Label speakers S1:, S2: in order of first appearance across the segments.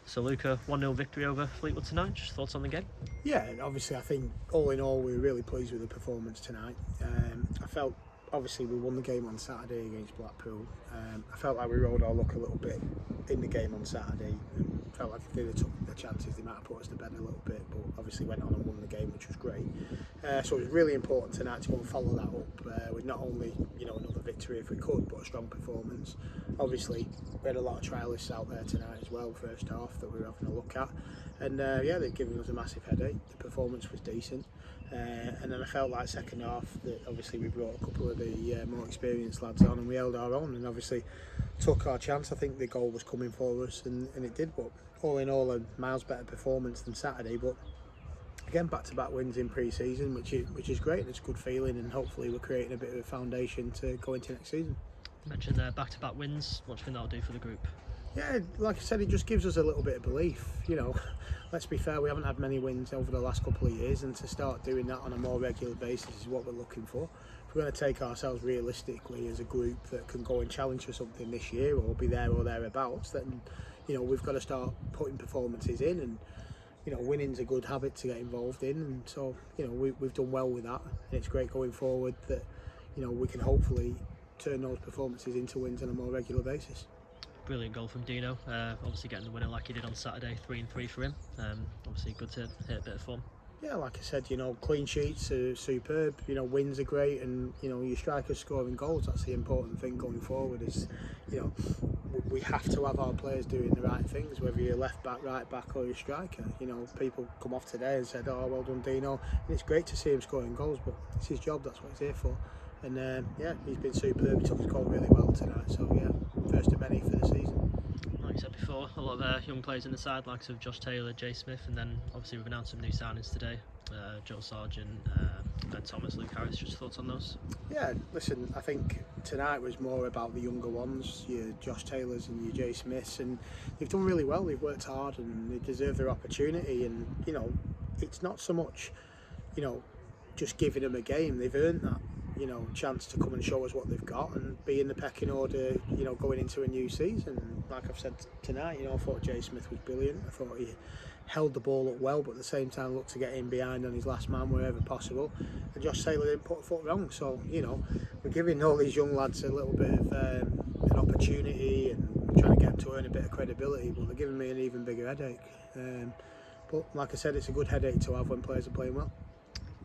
S1: So Luca, 1-0 victory over Fleetwood tonight. Just thoughts on the game?
S2: Yeah, obviously I think all in all we were really pleased with the performance tonight. I felt obviously we won the game on Saturday against Blackpool. I felt like we rode our luck a little bit in the game on Saturday. Felt like if they'd have took the chances they might have put us to bed a little bit, but obviously went on and won the game, which was great. So it was really important tonight to go and follow that up with not only another victory if we could, but a strong performance. Obviously we had a lot of trialists out there tonight as well, first half, that we were having a look at, and yeah, they've given us a massive headache. The performance was decent, and then I felt like second half that obviously we brought a couple of the more experienced lads on and we held our own and obviously took our chance. I think the goal was coming for us and it did, but all in all a miles better performance than Saturday. But again, back-to-back wins in pre-season, which is great. It's a good feeling, and hopefully we're creating a bit of a foundation to go into next season.
S1: You mentioned back-to-back wins. What do you think that'll do for the group?
S2: Yeah, like I said, it just gives us a little bit of belief. Let's be fair, we haven't had many wins over the last couple of years, and to start doing that on a more regular basis is what we're looking for. If we're going to take ourselves realistically as a group that can go and challenge for something this year or be there or thereabouts, then we've got to start putting performances in, and winning's a good habit to get involved in, and so we've done well with that, and it's great going forward that we can hopefully turn those performances into wins on a more regular basis.
S1: Brilliant goal from Dino, obviously getting the winner like he did on Saturday, 3-3 for him. Obviously good to hit a bit of form. Yeah,
S2: like I said, clean sheets are superb, wins are great, and your strikers scoring goals, that's the important thing going forward. Is we have to have our players doing the right things, whether you're left back, right back or your striker. People come off today and said, oh, well done Dino, and it's great to see him scoring goals, but it's his job, that's what he's here for. And yeah, he's been superb. He took his goal really well tonight, so yeah, first of many for the season.
S1: Like you said before, a lot of young players in the side, likes of Josh Taylor, Jay Smith, and then obviously we've announced some new signings today. Joe Sargent, Ben Thomas, Luke Harris. Just thoughts on those?
S2: Yeah, listen, I think tonight was more about the younger ones, your Josh Taylors and your Jay Smiths, and they've done really well. They've worked hard and they deserve their opportunity, and it's not so much just giving them a game. They've earned that chance to come and show us what they've got and be in the pecking order going into a new season. Like I've said tonight, I thought Jay Smith was brilliant. I thought he held the ball up well, but at the same time looked to get in behind on his last man wherever possible, and Josh Taylor didn't put a foot wrong. So we're giving all these young lads a little bit of an opportunity and trying to get them to earn a bit of credibility, but they're giving me an even bigger headache. But like I said, it's a good headache to have when players are playing well.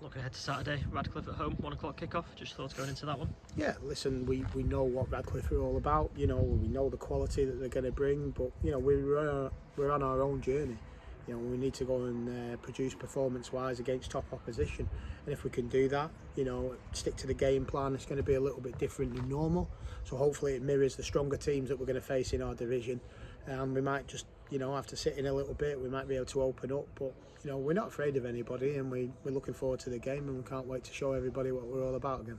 S1: Looking ahead to Saturday, Radcliffe at home, 1 o'clock kickoff. Just thoughts going into that one?
S2: Yeah, listen, we know what Radcliffe are all about. We know the quality that they're going to bring, but we're on our own journey. We need to go and produce performance-wise against top opposition, and if we can do that, stick to the game plan, it's going to be a little bit different than normal. So hopefully it mirrors the stronger teams that we're going to face in our division, and we might just have to sit in a little bit. We might be able to open up, but we're not afraid of anybody, and we're looking forward to the game, and we can't wait to show everybody what we're all about again.